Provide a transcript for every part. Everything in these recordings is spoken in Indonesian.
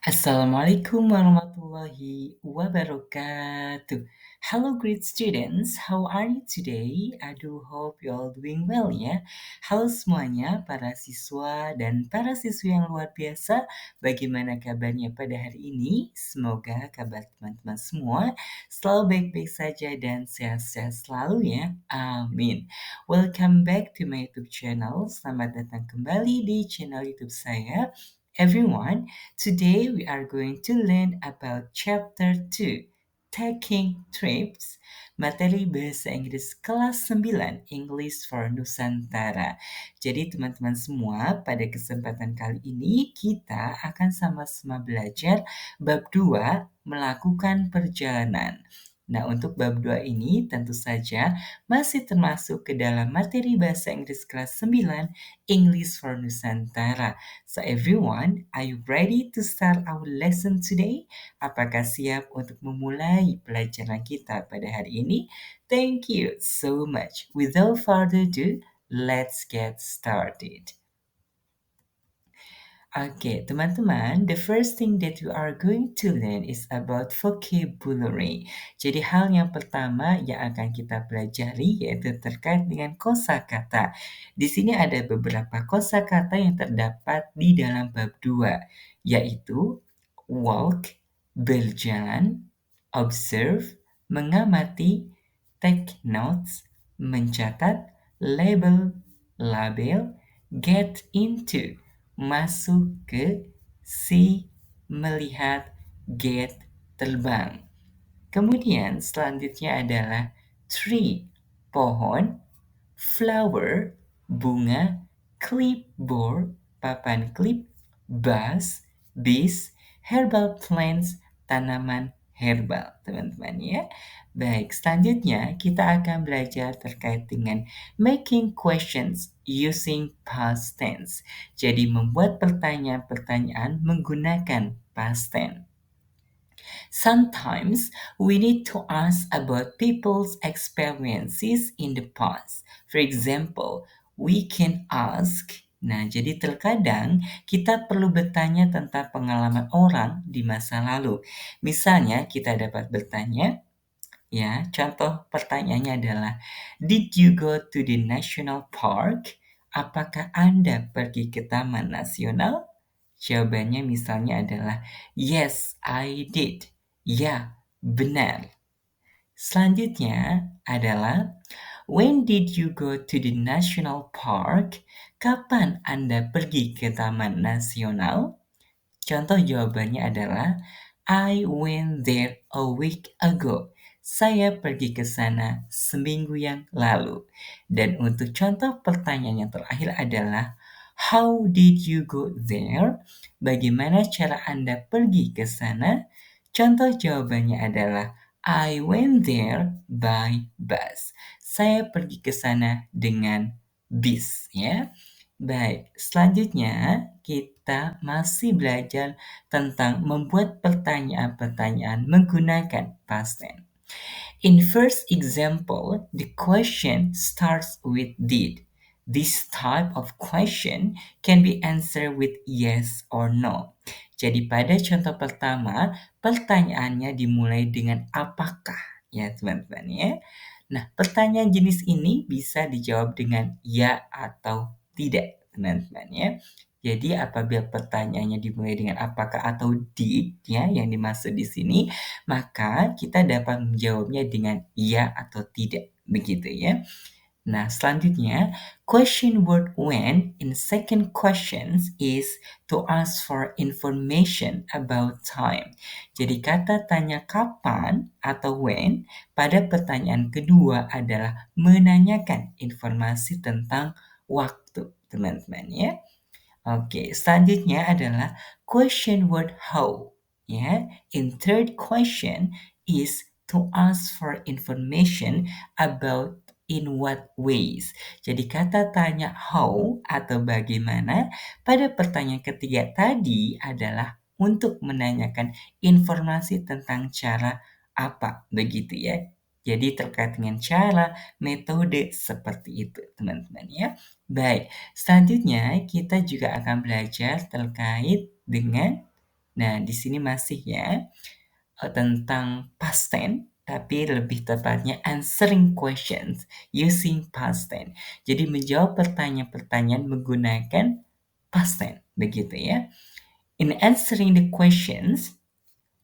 Assalamualaikum warahmatullahi wabarakatuh. Hello great students, how are you today? I do hope you all doing well ya. Halo semuanya para siswa dan para siswi yang luar biasa. Bagaimana kabarnya pada hari ini? Semoga kabar teman-teman semua selalu baik-baik saja dan sehat-sehat selalu ya. Amin. Welcome back to my YouTube channel. Selamat datang kembali di channel YouTube saya. Everyone, today we are going to learn about chapter 2, Taking Trips, materi bahasa Inggris kelas 9, English for Nusantara. Jadi teman-teman semua, pada kesempatan kali ini kita akan sama-sama belajar bab 2, melakukan perjalanan. Nah, untuk bab 2 ini tentu saja masih termasuk ke dalam materi bahasa Inggris kelas 9, English for Nusantara. So everyone, are you ready to start our lesson today? Apakah siap untuk memulai pelajaran kita pada hari ini? Thank you so much. Without further ado, let's get started. Okay, teman-teman, the first thing that you are going to learn is about vocabulary. Jadi hal yang pertama yang akan kita pelajari yaitu terkait dengan kosakata. Di sini ada beberapa kosakata yang terdapat di dalam bab 2, yaitu walk, berjalan, observe, mengamati, take notes, mencatat, label, label, get into, masuk ke, see, melihat, get, terbang. Kemudian selanjutnya adalah tree, pohon, flower, bunga, clipboard, papan klip, bus, bis, herbal plants, tanaman herbal, teman-teman ya. Baik, selanjutnya kita akan belajar terkait dengan making questions using past tense. Jadi membuat pertanyaan-pertanyaan menggunakan past tense. Sometimes we need to ask about people's experiences in the past. For example, we can ask. Nah, jadi terkadang kita perlu bertanya tentang pengalaman orang di masa lalu. Misalnya, kita dapat bertanya, ya, contoh pertanyaannya adalah, Did you go to the national park? Apakah Anda pergi ke Taman Nasional? Jawabannya misalnya adalah, Yes, I did. Ya, benar. Selanjutnya adalah, When did you go to the national park? Kapan Anda pergi ke Taman Nasional? Contoh jawabannya adalah, I went there a week ago. Saya pergi ke sana seminggu yang lalu. Dan untuk contoh pertanyaan yang terakhir adalah, How did you go there? Bagaimana cara Anda pergi ke sana? Contoh jawabannya adalah, I went there by bus. Saya pergi ke sana dengan bis, ya. Baik, selanjutnya kita masih belajar tentang membuat pertanyaan-pertanyaan menggunakan past tense. In first example, the question starts with did. This type of question can be answered with yes or no. Jadi pada contoh pertama, pertanyaannya dimulai dengan apakah, ya teman-teman ya. Nah, pertanyaan jenis ini bisa dijawab dengan ya atau tidak, teman-teman ya. Jadi apabila pertanyaannya dimulai dengan apakah atau did ya yang dimaksud di sini, maka kita dapat menjawabnya dengan ya atau tidak, begitu ya. Nah, selanjutnya, question word when in second questions is to ask for information about time. Jadi kata tanya kapan atau when pada pertanyaan kedua adalah menanyakan informasi tentang waktu, teman-teman ya. Oke, selanjutnya adalah question word how. Ya, in third question is to ask for information about in what ways. Jadi kata tanya how atau bagaimana pada pertanyaan ketiga tadi adalah untuk menanyakan informasi tentang cara apa, begitu ya. Jadi terkait dengan cara, metode seperti itu, teman-teman ya. Baik, selanjutnya kita juga akan belajar terkait dengan Nah, di sini masih ya tentang past tense, tapi lebih tepatnya answering questions using past tense. Jadi menjawab pertanyaan-pertanyaan menggunakan past tense, begitu ya. In answering the questions,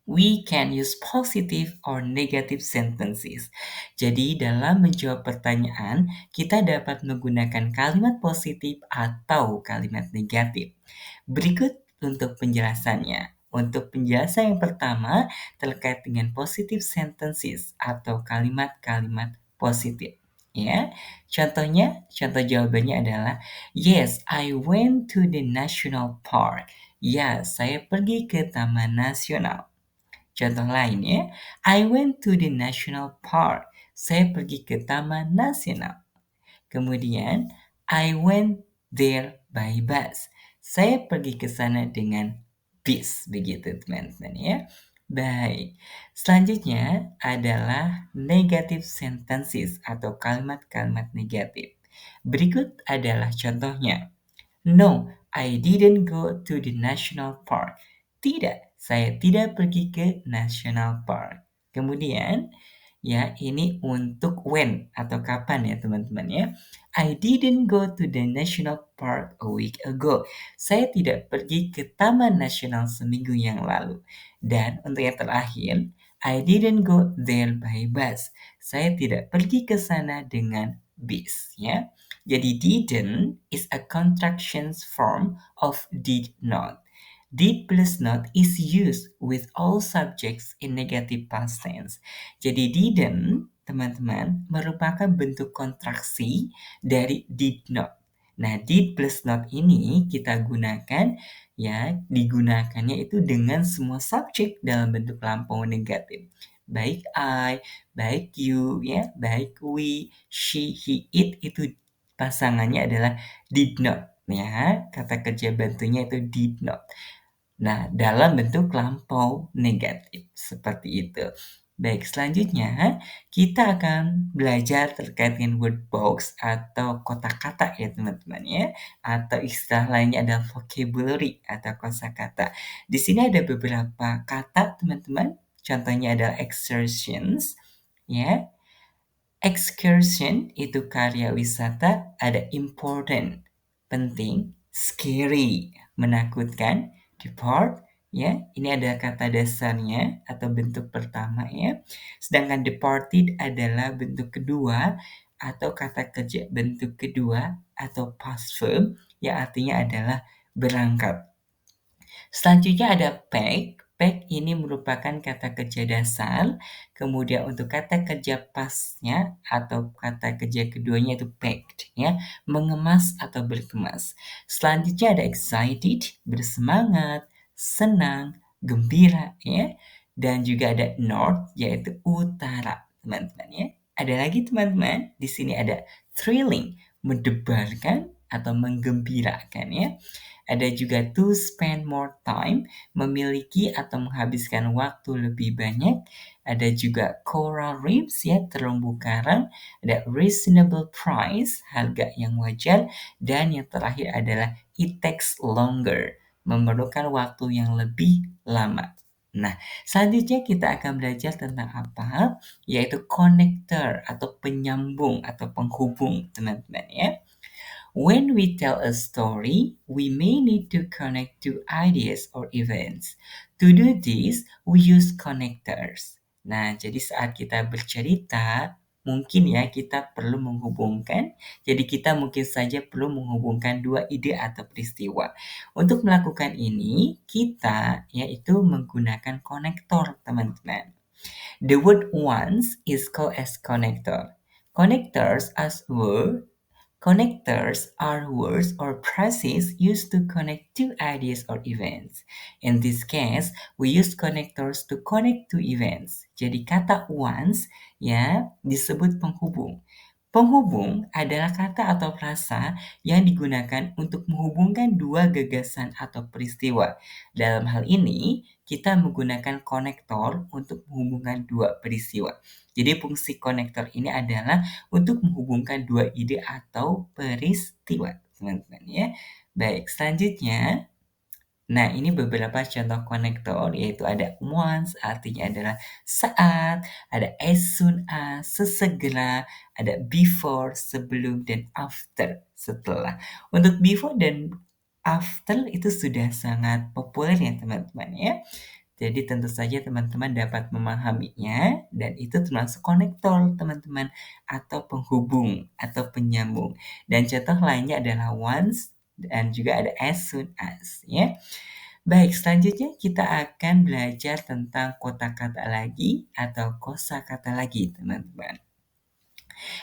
we can use positive or negative sentences. Jadi dalam menjawab pertanyaan, kita dapat menggunakan kalimat positif atau kalimat negatif. Berikut untuk penjelasannya. Untuk penjelasan yang pertama terkait dengan positive sentences atau kalimat-kalimat positif. Ya, contoh jawabannya adalah yes, I went to the national park. Ya, saya pergi ke Taman Nasional. Contoh lain ya, I went to the national park. Saya pergi ke Taman Nasional. Kemudian, I went there by bus. Saya pergi ke sana dengan bis, begitu teman-teman ya. Baik, selanjutnya adalah negative sentences atau kalimat-kalimat negatif. Berikut adalah contohnya. No, I didn't go to the national park. Tidak, saya tidak pergi ke national park. Kemudian, ya ini untuk when atau kapan ya teman-teman ya. I didn't go to the national park a week ago. Saya tidak pergi ke Taman Nasional seminggu yang lalu. Dan untuk yang terakhir, I didn't go there by bus. Saya tidak pergi ke sana dengan bis ya. Jadi didn't is a contraction form of did not. Did plus not is used with all subjects in negative past tense. Jadi didn't, teman-teman, merupakan bentuk kontraksi dari did not. Nah, did plus not ini kita gunakan ya, digunakannya itu dengan semua subjek dalam bentuk lampau negatif. Baik I, baik you, ya, baik we, she, he, it itu pasangannya adalah did not ya, kata kerja bantunya itu did not. Nah, dalam bentuk lampau negatif seperti itu. Baik, selanjutnya kita akan belajar terkait dengan word box atau kotak kata ya teman-teman ya, atau istilah lainnya adalah vocabulary atau kosakata. Di sini ada beberapa kata teman-teman, contohnya adalah exertions ya. Excursion itu karya wisata, ada important, penting, scary, menakutkan, depart, ya. Ini ada kata dasarnya atau bentuk pertama ya. Sedangkan departed adalah bentuk kedua atau kata kerja bentuk kedua atau past verb yang artinya adalah berangkat. Selanjutnya ada pack. Pack ini merupakan kata kerja dasar. Kemudian untuk kata kerja pasnya atau kata kerja keduanya itu packed ya, mengemas atau berkemas. Selanjutnya ada excited, bersemangat, senang, gembira ya. Dan juga ada north yaitu utara, teman-teman ya. Ada lagi teman-teman, di sini ada thrilling, mendebarkan atau menggembirakan ya. Ada juga to spend more time, memiliki atau menghabiskan waktu lebih banyak. Ada juga coral reefs ya, terumbu karang. Ada reasonable price, harga yang wajar. Dan yang terakhir adalah it takes longer, memerlukan waktu yang lebih lama. Nah, selanjutnya kita akan belajar tentang apa? Yaitu connector atau penyambung atau penghubung, teman-teman ya. When we tell a story, we may need to connect two ideas or events. To do this, we use connectors. Nah, jadi saat kita bercerita, mungkin ya kita perlu menghubungkan. Jadi kita mungkin saja perlu menghubungkan dua ide atau peristiwa. Untuk melakukan ini, kita yaitu menggunakan konektor, teman-teman. The word once is called as connector. Connectors are words or phrases used to connect two ideas or events. In this case, we use connectors to connect two events. Jadi kata once ya disebut penghubung. Penghubung adalah kata atau frasa yang digunakan untuk menghubungkan dua gagasan atau peristiwa. Dalam hal ini, kita menggunakan konektor untuk menghubungkan dua peristiwa. Jadi fungsi konektor ini adalah untuk menghubungkan dua ide atau peristiwa, teman-teman ya. Baik, selanjutnya. Nah, ini beberapa contoh konektor, yaitu ada once, artinya adalah saat, ada as soon as, sesegera, ada before, sebelum, dan after, setelah. Untuk before dan after itu sudah sangat populer ya teman-teman ya. Jadi tentu saja teman-teman dapat memahaminya dan itu termasuk konektor teman-teman atau penghubung atau penyambung. Dan contoh lainnya adalah once dan juga ada as soon as ya. Baik, selanjutnya kita akan belajar tentang kosakata lagi atau kosakata lagi teman-teman.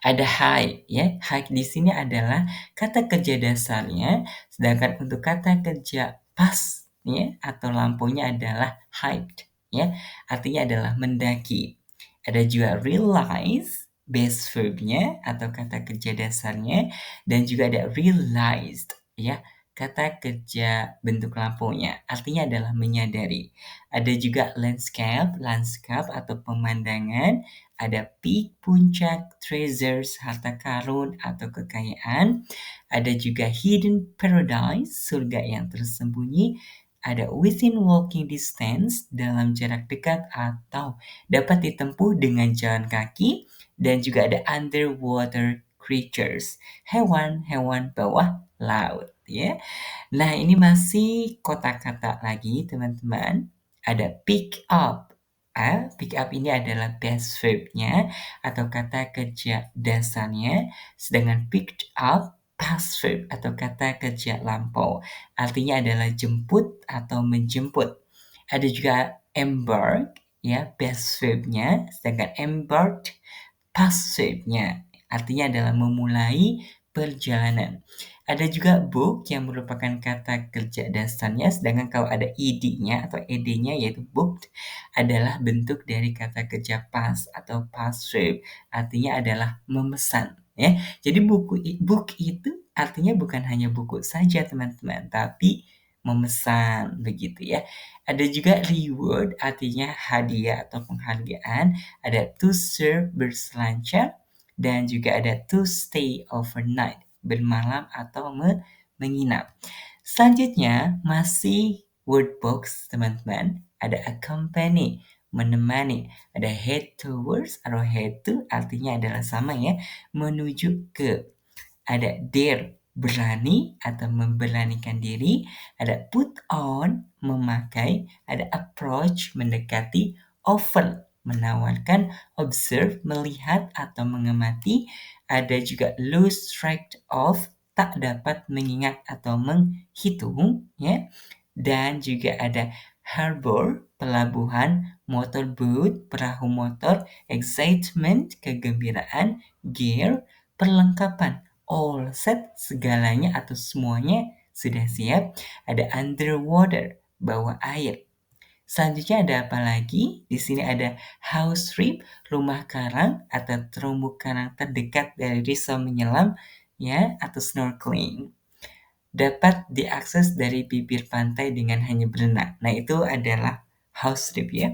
Ada hike ya. Hike di sini adalah kata kerja dasarnya, sedangkan untuk kata kerja pas ya atau lampunya adalah hiked ya. Artinya adalah mendaki. Ada juga realize base verbnya atau kata kerja dasarnya dan juga ada realized ya. Kata kerja bentuk lampunya artinya adalah menyadari. Ada juga landscape atau pemandangan, ada peak, puncak, treasures, harta karun atau kekayaan. Ada juga hidden paradise, surga yang tersembunyi. Ada within walking distance, dalam jarak dekat atau dapat ditempuh dengan jalan kaki. Dan juga ada underwater creatures, hewan-hewan bawah laut ya. Nah, ini masih kata-kata lagi, teman-teman. Ada pick up. Pick up ini adalah base verb-nya atau kata kerja dasarnya, sedangkan picked up past verb atau kata kerja lampau. Artinya adalah jemput atau menjemput. Ada juga embark, ya, base verb-nya, sedangkan embarked past verb-nya. Artinya adalah memulai perjalanan. Ada juga book yang merupakan kata kerja dasarnya, sedangkan kalau ada ed-nya atau ed-nya yaitu booked adalah bentuk dari kata kerja past atau past verb, artinya adalah memesan. Ya, jadi book itu artinya bukan hanya buku saja teman-teman, tapi memesan begitu ya. Ada juga reward artinya hadiah atau penghargaan, ada to serve berselancar, dan juga ada to stay overnight bermalam atau menginap. Selanjutnya masih word box teman-teman. Ada accompany, menemani. Ada head towards atau head to artinya adalah sama ya, menuju ke. Ada dare, berani atau memberanikan diri. Ada put on, memakai. Ada approach, mendekati. Offer, menawarkan. Observe, melihat atau mengamati. Ada juga lose track of, tak dapat mengingat atau menghitung ya. Dan juga ada harbor, pelabuhan, motorboat, perahu motor, excitement, kegembiraan, gear, perlengkapan, all set, segalanya atau semuanya sudah siap. Ada underwater, bawah air. Selanjutnya ada apa lagi? Di sini ada house reef, rumah karang atau terumbu karang terdekat dari risau menyelam ya atau snorkeling. Dapat diakses dari bibir pantai dengan hanya berenang. Nah, itu adalah house reef ya.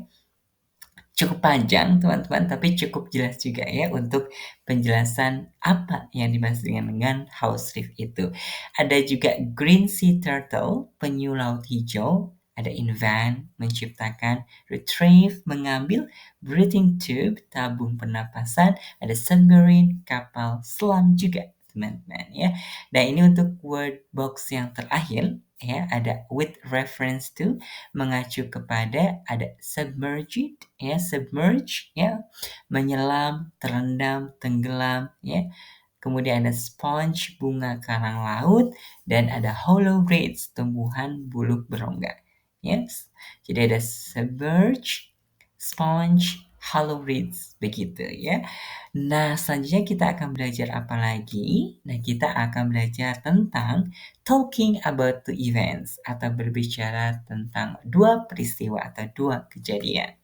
Cukup panjang teman-teman, tapi cukup jelas juga ya untuk penjelasan apa yang dimaksud dengan house reef itu. Ada juga green sea turtle, penyu laut hijau. Ada invent, menciptakan. Retrieve, mengambil. Breathing tube, tabung pernapasan. Ada submarine, kapal selam juga teman-teman ya. Nah, ini untuk word box yang terakhir ya, ada with reference to, mengacu kepada, ada submerged ya, submerge ya, menyelam, terendam, tenggelam ya. Kemudian ada sponge, bunga karang laut, dan ada hollow reeds, tumbuhan bulu berongga. Yes. Jadi ada submerge, sponge, hollow reeds begitu ya. Nah, selanjutnya kita akan belajar apa lagi? Nah, kita akan belajar tentang talking about the events atau berbicara tentang dua peristiwa atau dua kejadian.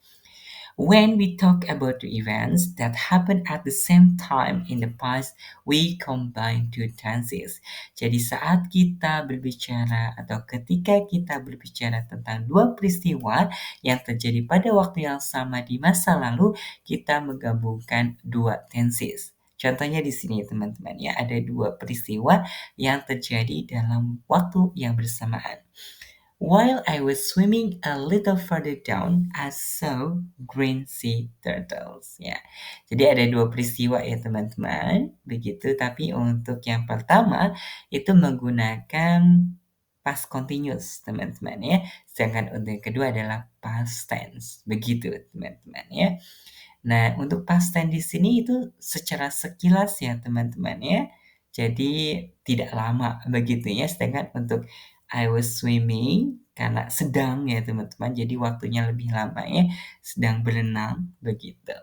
When we talk about the events that happen at the same time in the past, we combine two tenses. Jadi saat kita berbicara atau ketika kita berbicara tentang dua peristiwa yang terjadi pada waktu yang sama di masa lalu, kita menggabungkan dua tenses. Contohnya di sini teman-teman ya, ada dua peristiwa yang terjadi dalam waktu yang bersamaan. While I was swimming a little further down, I saw green sea turtles. Ya, jadi ada dua peristiwa ya teman-teman. Begitu, tapi untuk yang pertama itu menggunakan past continuous teman-teman ya. Sedangkan untuk yang kedua adalah past tense. Begitu teman-teman ya. Nah, untuk past tense di sini itu secara sekilas ya teman-teman ya. Jadi tidak lama begitu ya. Sedangkan untuk I was swimming karena sedang ya teman-teman. Jadi waktunya lebih lama ya. Sedang berenang begitu.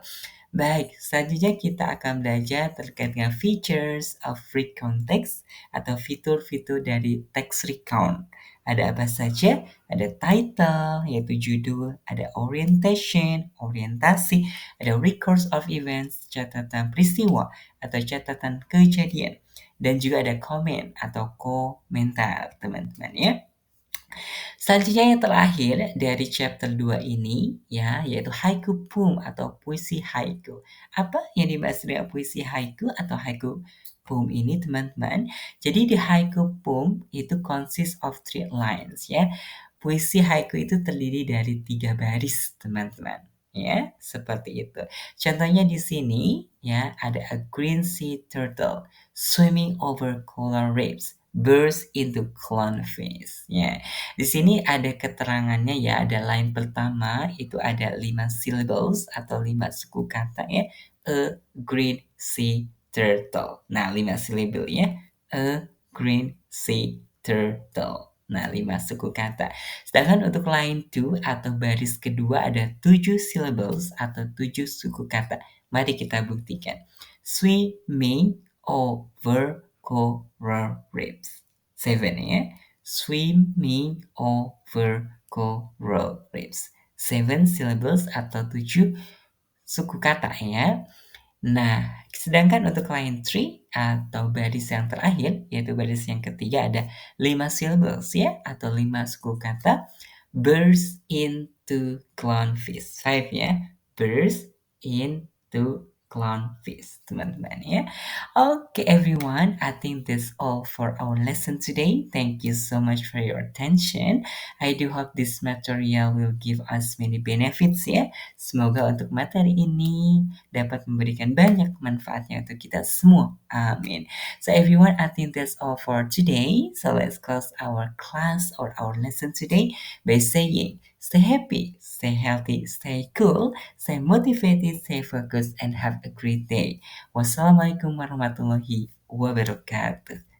Baik, selanjutnya kita akan belajar terkait dengan features of recount text atau fitur-fitur dari text recount. Ada apa saja? Ada title, yaitu judul, ada orientation, orientasi, ada records of events, catatan peristiwa atau catatan kejadian, dan juga ada comment atau komentar, teman-teman ya. Selanjutnya yang terakhir dari chapter 2 ini ya, yaitu haiku poem atau puisi haiku. Apa yang dimaksud dengan puisi haiku atau haiku poem ini teman-teman? Jadi di haiku poem itu consist of 3 lines ya. Puisi haiku itu terdiri dari 3 baris teman-teman. Ya, seperti itu. Contohnya di sini ya ada a green sea turtle swimming over coral reefs burst into clownfish. Ya. Di sini ada keterangannya ya, ada line pertama itu ada 5 syllables atau 5 suku kata ya. A green sea turtle. Nah, 5 syllable ya. A green sea turtle. Nah, 5 suku kata. Sedangkan untuk line 2 atau baris kedua ada 7 syllables atau 7 suku kata. Mari kita buktikan. Swimming over coral reefs. 7 ya. Swimming over coral reefs. 7 syllables atau 7 suku kata ya. Nah, sedangkan untuk line 3 atau baris yang terakhir, yaitu baris yang ketiga ada 5 syllables ya, atau 5 suku kata. Burst into clownfish. 5 ya. Burst into clownfish, teman-teman ya. Okay, everyone, I think that's all for our lesson today. Thank you so much for your attention. I do hope this material will give us many benefits ya. Semoga untuk materi ini dapat memberikan banyak manfaatnya untuk kita semua. Amin. So everyone, I think that's all for today. So let's close our class or our lesson today by saying, stay happy, stay healthy, stay cool, stay motivated, stay focused, and have a great day. Wassalamualaikum warahmatullahi wabarakatuh.